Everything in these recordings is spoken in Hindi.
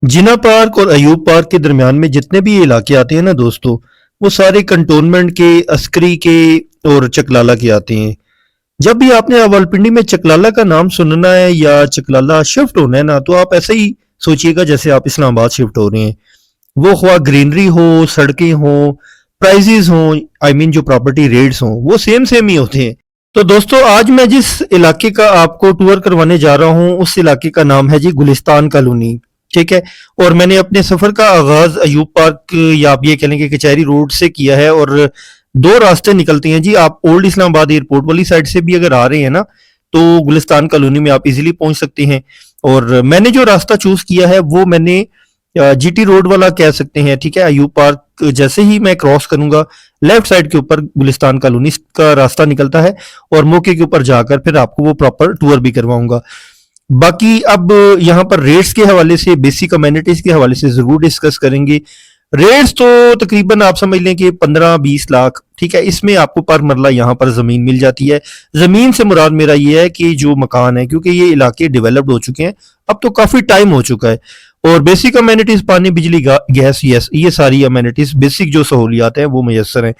जिना पार्क और अयूब पार्क के दरमियान में जितने भी इलाके आते हैं ना दोस्तों, वो सारे कंटोनमेंट के, अस्करी के और चकलाला के आते हैं। जब भी आपने रावलपिंडी में चकलाला का नाम सुनना है या चकलाला शिफ्ट होना है ना, तो आप ऐसे ही सोचिएगा जैसे आप इस्लामाबाद शिफ्ट हो रहे हैं। वो ख्वा ग्रीनरी हो, सड़कें हों, प्राइजेस हों, आई मीन जो प्रॉपर्टी रेट्स हों, वो सेम सेम ही होते हैं। तो दोस्तों, आज मैं जिस इलाके का आपको टूर करवाने जा रहा हूँ, उस इलाके का नाम है जी गुलिस्तान कॉलोनी। ठीक है। और मैंने अपने सफर का आगाज अयूब पार्क या आप ये कह लें कि कचहरी रोड से किया है। और दो रास्ते निकलते हैं जी। आप ओल्ड इस्लामाबाद एयरपोर्ट वाली साइड से भी अगर आ रहे हैं ना, तो गुलिस्तान कॉलोनी में आप इजीली पहुंच सकते हैं। और मैंने जो रास्ता चूज किया है वो मैंने जीटी रोड वाला कह सकते हैं। ठीक है। अयूब पार्क जैसे ही मैं क्रॉस करूंगा, लेफ्ट साइड के ऊपर गुलिस्तान कॉलोनी का रास्ता निकलता है और मौके के ऊपर जाकर फिर आपको वो प्रॉपर टूर भी करवाऊंगा। बाकी अब यहाँ पर रेट्स के हवाले से, बेसिक अमेनिटीज के हवाले से जरूर डिस्कस करेंगे। रेट्स तो तकरीबन आप समझ लें कि 15-20 लाख, ठीक है, इसमें आपको पर मरला यहाँ पर जमीन मिल जाती है। जमीन से मुराद मेरा ये है कि जो मकान है, क्योंकि ये इलाके डेवलप्ड हो चुके हैं, अब तो काफी टाइम हो चुका है। और बेसिक अमेनिटीज, पानी, बिजली, गैस, यस, ये सारी अमेनिटीज, बेसिक जो सहूलियात हैं वो मैसर हैं।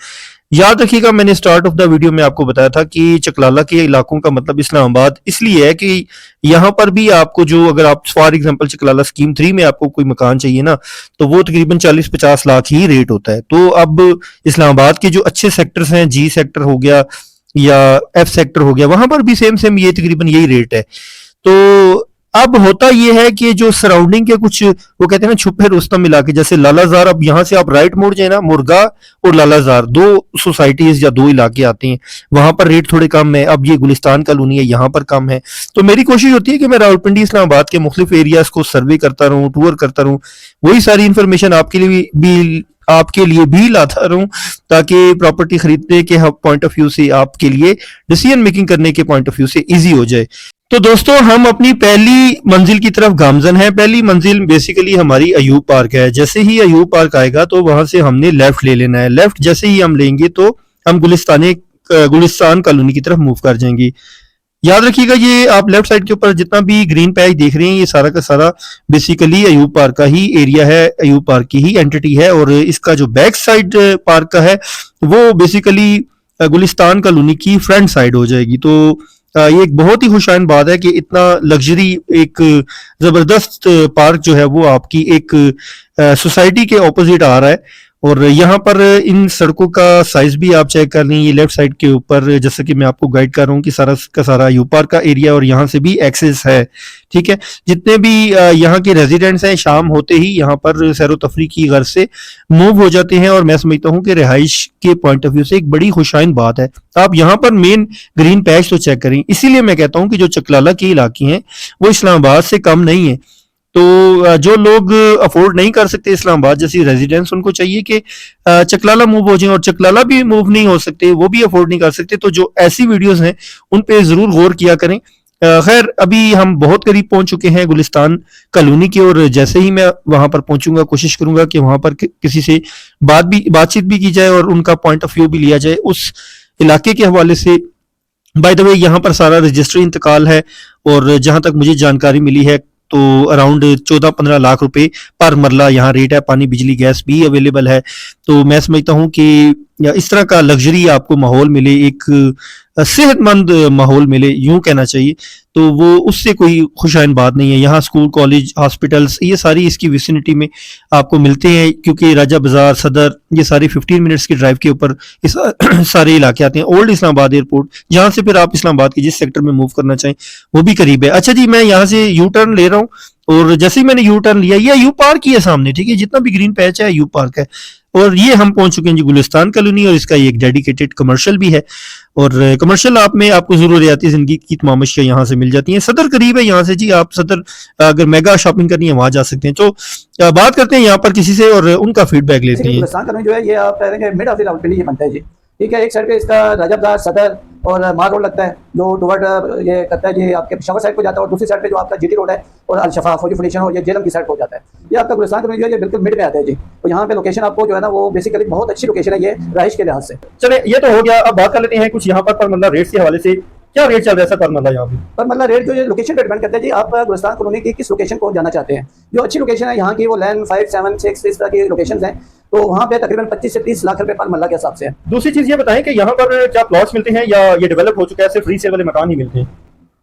याद रखिएगा, मैंने स्टार्ट ऑफ द वीडियो में आपको बताया था कि चकलाला के इलाकों का मतलब इस्लामाबाद इसलिए है कि यहाँ पर भी आपको जो, अगर आप फॉर एग्जांपल चकलाला स्कीम 3 में आपको कोई मकान चाहिए ना, तो वो तकरीबन 40-50 लाख ही रेट होता है। तो अब इस्लामाबाद के जो अच्छे सेक्टर्स हैं, जी सेक्टर हो गया या एफ सेक्टर हो गया, वहां पर भी सेम सेम ये तकरीबन यही रेट है। तो अब होता यह है कि जो सराउंडिंग के कुछ, वो कहते हैं ना, छुपे रुस्तम इलाके, जैसे लालाजार, अब यहाँ से आप राइट मुड़ जाए ना, मुर्गा और लालाजार दो सोसाइटीज या दो इलाके आते हैं, वहां पर रेट थोड़े कम है। अब ये गुलिस्तान कॉलोनी है, यहाँ पर कम है। तो मेरी कोशिश होती है कि मैं रावलपिंडी इस्लामाबाद के मुख्तलिफ एरियाज को सर्वे करता रहूँ, टूर करता रहूँ, वही सारी इंफॉर्मेशन आपके लिए भी लाता रहूं, ताकि प्रॉपर्टी खरीदने के पॉइंट ऑफ व्यू से, आपके लिए डिसीजन मेकिंग करने के पॉइंट ऑफ व्यू से इजी हो जाए। तो दोस्तों, हम अपनी पहली मंजिल की तरफ गामजन है। पहली मंजिल बेसिकली हमारी अयूब पार्क है। जैसे ही अयूब पार्क आएगा तो वहां से हमने लेफ्ट ले लेना है। लेफ्ट जैसे ही हम लेंगे तो हम गुलिस्तान कॉलोनी की तरफ मूव कर जाएंगे। याद रखिएगा, ये आप लेफ्ट साइड के ऊपर जितना भी ग्रीन पैच देख रहे हैं, ये सारा का सारा बेसिकली अयूब पार्क का ही एरिया है, अयूब पार्क की ही एंटिटी है। और इसका जो बैक साइड पार्क का है, वो बेसिकली गुलिस्तान कॉलोनी की फ्रंट साइड हो जाएगी। तो ये एक बहुत ही खुशाइन बात है कि इतना लग्जरी, एक जबरदस्त पार्क जो है वो आपकी एक सोसाइटी के ऑपोजिट आ रहा है। और यहाँ पर इन सड़कों का साइज भी आप चेक कर लें। ये लेफ्ट साइड के ऊपर, जैसा कि मैं आपको गाइड कर रहा हूँ, कि सारा का सारा अयूब पार्क का एरिया, और यहाँ से भी एक्सेस है। ठीक है। जितने भी यहाँ के रेजिडेंट्स हैं, शाम होते ही यहाँ पर सैरो तफरी की गर्ज से मूव हो जाते हैं। और मैं समझता हूँ कि रिहाइश के पॉइंट ऑफ व्यू से एक बड़ी खुशाइन बात है। आप यहाँ पर मेन ग्रीन पैच तो चेक करें। इसीलिए मैं कहता हूँ कि जो चकलाला के इलाके हैं वो इस्लामाबाद से कम नहीं है। तो जो लोग अफोर्ड नहीं कर सकते इस्लामाबाद जैसी रेजिडेंस, उनको चाहिए कि चकलाला मूव हो जाएं। और चकलाला भी मूव नहीं हो सकते, वो भी अफोर्ड नहीं कर सकते, तो जो ऐसी वीडियोस हैं उन पे जरूर गौर किया करें। खैर, अभी हम बहुत करीब पहुंच चुके हैं गुलिस्तान कॉलोनी के। और जैसे ही मैं वहां पर पहुंचूंगा, कोशिश करूंगा कि वहां पर किसी से बातचीत भी की जाए और उनका पॉइंट ऑफ व्यू भी लिया जाए उस इलाके के हवाले से। बाय द वे, यहाँ पर सारा रजिस्ट्री इंतकाल है, और जहां तक मुझे जानकारी मिली है तो अराउंड 14-15 लाख रुपए पर मरला यहाँ रेट है। पानी, बिजली, गैस भी अवेलेबल है। तो मैं समझता हूँ कि इस तरह का लग्जरी आपको माहौल मिले, एक सेहतमंद माहौल मिले, यूं कहना चाहिए, तो वो उससे कोई खुशाइन बात नहीं है। यहाँ स्कूल, कॉलेज, हॉस्पिटल्स, ये सारी इसकी विसिनिटी में आपको मिलते हैं, क्योंकि राजा बाजार, सदर, ये सारी 15 मिनट्स की ड्राइव के ऊपर इस सारे इलाके आते हैं। ओल्ड इस्लामाबाद एयरपोर्ट, जहाँ से फिर आप इस्लामाबाद के जिस सेक्टर में मूव करना चाहें वो भी करीब है। अच्छा जी, मैं यहाँ से यू टर्न ले रहा हूँ, और जैसे ही मैंने यू टर्न लिया, ये अयूब पार्क ही है सामने। ठीक है। जितना भी ग्रीन पैच है अयूब पार्क है। और ये हम पहुंच चुके हैं जी गुलिस्तान कॉलोनी, और इसका एक डेडिकेटेड कमर्शियल भी है। और कमर्शियल में आपको जरूरियाती जिंदगी की तमाम अशिया यहाँ से मिल जाती हैं। सदर करीब है यहाँ से जी, आप सदर अगर मेगा शॉपिंग करनी है वहां जा सकते हैं। तो बात करते हैं यहाँ पर किसी से और उनका फीडबैक लेते हैं। गुलिस्तान कॉलोनी जो है, ये आप कह रहे हैं मिड ऑफ द रावलपिंडी ये बनता है जी। ठीक है। एक साइड पे इसका राजा बाजार, सदर और मार रोड लगता है, जो टुवर्ड ये करता है जी आपके पेशावर साइड को जाता है। और दूसरी साइड पे जो आपका जीटी रोड है और अल-शफा फौजी फाउंडेशन हो, ये जेलम की साइड को जाता है। ये आपका गुलिस्तान कॉलोनी जो है, ये बिल्कुल मिड में आता है जी। तो यहाँ पे लोकेशन आपको जो है ना, वो बेसिकली बहुत अच्छी लोकेशन है ये रहाइश के लिहाज से। चले, ये तो हो गया। अब बात कर लेते हैं कुछ यहाँ पर मतलब रेट्स के हवाले से क्या रेट चल रहा है सर पर मरला यहाँ पे? पर मतलब रेट जो ये लोकेशन पे डिपेंड करता है जी, आप गुलिस्तान कॉलोनी की किस लोकेशन को जाना चाहते हैं। जो अच्छी लोकेशन है यहाँ की वो लैंड 5, 7, 6 इस तरह की लोकेशन हैं, तो वहाँ पे तकरीबन 25 से 30 लाख रुपए पर मरला के हिसाब से है। दूसरी चीज ये बताएं कि यहाँ पर क्या प्लॉट्स मिलते हैं या ये डेवलप हो चुका है, सिर्फ रीसेल वाले मकान ही मिलते हैं?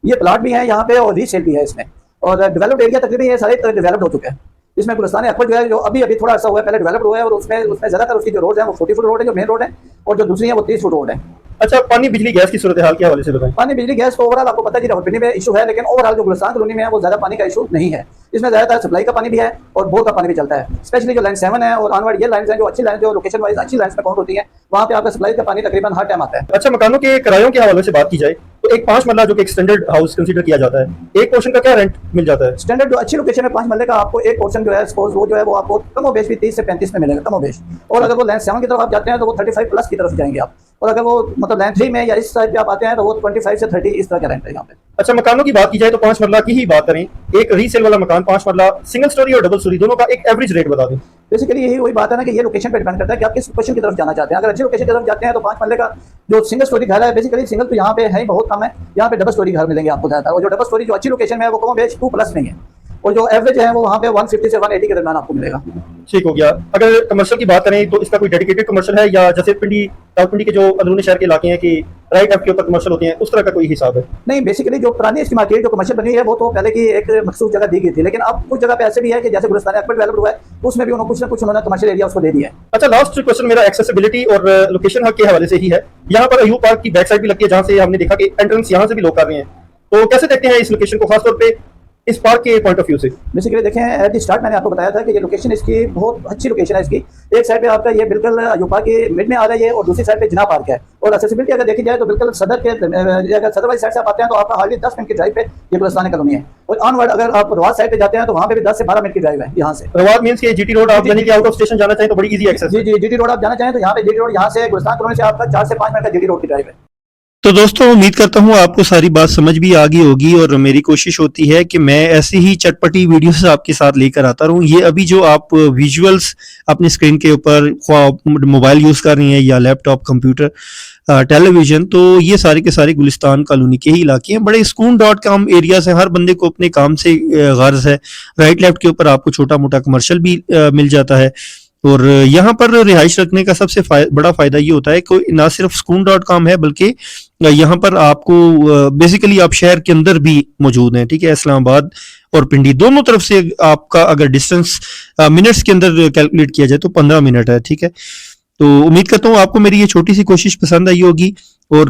ये प्लाट भी है यहाँ पे और रीसेल भी है इसमें, और डेवलप्ड एरिया तकरीबन ये सारे डेवलप्ड हो चुके हैं। इसमें गुलिस्तान अकबर जो है, जो अभी अभी थोड़ा सा हुआ है, पहले डेवलप्ड हुआ है, और उसमें ज्यादातर उसकी जो रोड है वो 40 फुट रोड है जो मेन रोड है, और जो दूसरी है वो 30 फुट रोड है। अच्छा, पानी बिजली गैस की सूरत हाल के हवाले से बताएं। पानी बिजली गैस तो ओवरऑल आपको पता है कि रावलपिंडी में इशू है, लेकिन ओवरऑल जो गुलिस्तान कॉलोनी में है वो ज्यादा पानी का इशू नहीं है। इसमें ज्यादातर सप्लाई का पानी भी है और बोर का पानी भी चलता है। स्पेशली जो लाइन 7 है और ऑनवर्ड ये लाइन है जो अच्छी लाइन, जो लोकेशन वाइज अच्छी लाइन में काउंट होती है, वहाँ पे आपका सप्लाई का पानी तकरीबन हर टाइम आता है। अच्छा, मकानों के किरायों के हवाले से बात की जाए तो एक 5 मरला जो कि एक स्टैंडर्ड हाउस कंसीडर किया जाता है, एक पोर्शन का क्या रेंट मिल जाता है? स्टैंडर्ड जो अच्छी लोकेशन है 5 मरले का, आपको एक पोर्शन जो है सपोज वो जो है वो आपको कम और बेश भी 30 से 35 में मिलेगा, कम और बेश। और अगर वो लाइन 7 की तरफ आप जाते हैं तो वो 35 प्लस की तरफ जाएंगे आप, और अगर वो मतलब लाइन 3 में या इस साइड पे आप आते हैं तो वो 25 से 30 इस तरह का रेंट है यहाँ पे। अच्छा, मकानों की बात की जाए तो 5 मरला की ही बात करें, एक रीसेल वाला मकान 5 मरला सिंगल स्टोरी और डबल स्टोरी दोनों का एक एवरेज रेट बता दें। बेसिकली यही वही बात है ना कि ये लोकेशन पे डिपेंड करता है कि आप किस लोकेशन की तरफ जाना चाहते हैं। अगर अच्छी लोकेशन की तरफ जाते हैं तो 5 मरले का जो सिंगल स्टोरी घर है, बेसिकली सिंगल तो यहाँ पे है ही बहुत कम है, यहाँ पे डबल स्टोरी घर मिलेंगे आपको ज़्यादा, और जो डबल स्टोरी जो अच्छी लोकेशन में है वो कम बेच 2 प्लस नहीं है, और जो एवरेज है वो वहाँ पे 150 से 180 के दरमियान आपको मिलेगा। ठीक हो गया। अगर कमर्शियल की बात करें तो इसका कोई डेडिकेटेड कमर्शियल है या जैसे रावलपिंडी के जो अंदरूनी शहर के इलाके हैं कि राइट एफ के ऊपर कमर्शियल होते हैं, उस तरह का कोई हिसाब है? नहीं, बेसिकली जो पुरानी इसकी मार्केट जो कमर्शियल बनी है वो तो पहले की एक मखसूस जगह दी गई थी, लेकिन अब कुछ जगह पे ऐसे भी है कि जैसे गुलिस्तान अकबर डेवलप हुआ है तो उसमें भी उन्होंने कुछ ना कुछ उन्होंने कमर्शियल एरिया उसको दे दिया है। अच्छा, लास्ट क्वेश्चन मेरा एक्सेसिबिलिटी और लोकेशन हक के हवाले से ही है। यहाँ पर अयूब पार्क की बैक साइड भी लगती है जहाँ से हमने देखा कि एंट्रेंस यहाँ से भी लोग कर रहे हैं, तो कैसे देखते हैं इस लोकेशन को, खासतौर पे इस पार्क के पॉइंट ऑफ व्यू से? बेसिकली देखें, एट द स्टार्ट मैंने आपको बताया था कि ये लोकेशन इसकी बहुत अच्छी लोकेशन है इसकी। एक साइड पे आपका ये बिल्कुल अयूब पार्क के मिड में आ रहा है और दूसरी साइड पे जिना पार्क है, और एक्सेसिबिलिटी अगर देखी जाए तो बिल्कुल सदर के अगर सदर वाली साइड से आप आते हैं तो आपका हार्डली 10 मिनट की ड्राइव पे ये गुलिस्तान कॉलोनी है, और ऑनवर्ड अगर आप रवाद साइड पे जाते हैं तो वहाँ पे भी 10 से 12 मिनट की ड्राइव है यहाँ से। रवाद मींस के जीटी रोड आप यानी कि आउट ऑफ स्टेशन जाना चाहें तो बड़ी इजी एक्सेस। जी जी, जीटी रोड आप जाना चाहें तो यहाँ पे जीटी रोड यहाँ से गुलिस्तान कॉलोनी से आपका 4 से 5 मिनट का जीटी रोड की ड्राइव है। तो दोस्तों, उम्मीद करता हूँ आपको सारी बात समझ भी आ गई होगी, और मेरी कोशिश होती है कि मैं ऐसी ही चटपटी वीडियोस आपके साथ लेकर आता रहूँ। ये अभी जो आप विजुअल्स अपनी स्क्रीन के ऊपर मोबाइल यूज कर रही हैं या लैपटॉप, कंप्यूटर, टेलीविजन, तो ये सारे के सारे गुलिस्तान कॉलोनी के ही इलाके हैं। बड़े सुकून.com एरियाज हैं, हर बंदे को अपने काम से गर्ज है। राइट लेफ्ट के ऊपर आपको छोटा मोटा कमर्शियल भी मिल जाता है, और यहाँ पर रिहाइश रखने का सबसे बड़ा फायदा ये होता है कि ना सिर्फ सुकून.com है, बल्कि यहाँ पर आपको बेसिकली आप शहर के अंदर भी मौजूद हैं। ठीक है, इस्लामाबाद और पिंडी दोनों तरफ से आपका अगर डिस्टेंस मिनट्स के अंदर कैलकुलेट किया जाए तो 15 मिनट है। ठीक है, तो उम्मीद करता हूँ आपको मेरी ये छोटी सी कोशिश पसंद आई होगी, और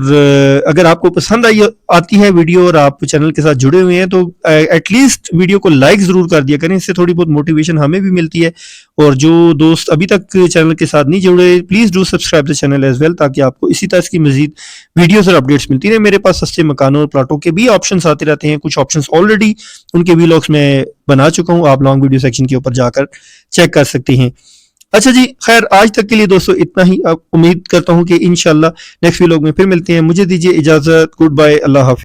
अगर आपको पसंद आती है वीडियो और आप चैनल के साथ जुड़े हुए हैं तो एटलीस्ट वीडियो को लाइक जरूर कर दिया करें, इससे थोड़ी बहुत मोटिवेशन हमें भी मिलती है। और जो दोस्त अभी तक चैनल के साथ नहीं जुड़े, please do subscribe the channel as well, ताकि आपको इसी तरह की मजीद वीडियोस और अपडेट्स मिलती रहे। मेरे पास सस्ते मकानों और प्लाटों के भी ऑप्शंस आते रहते हैं, कुछ ऑप्शंस ऑलरेडी उनके व्लॉग्स में बना चुका हूँ, आप लॉन्ग वीडियो सेक्शन के ऊपर जाकर चेक कर सकते हैं। अच्छा जी, खैर आज तक के लिए दोस्तों इतना ही। उम्मीद करता हूँ कि इंशाल्लाह नेक्स्ट व्लॉग में फिर मिलते हैं। मुझे दीजिए इजाजत, गुड बाय, अल्लाह हाफिज़।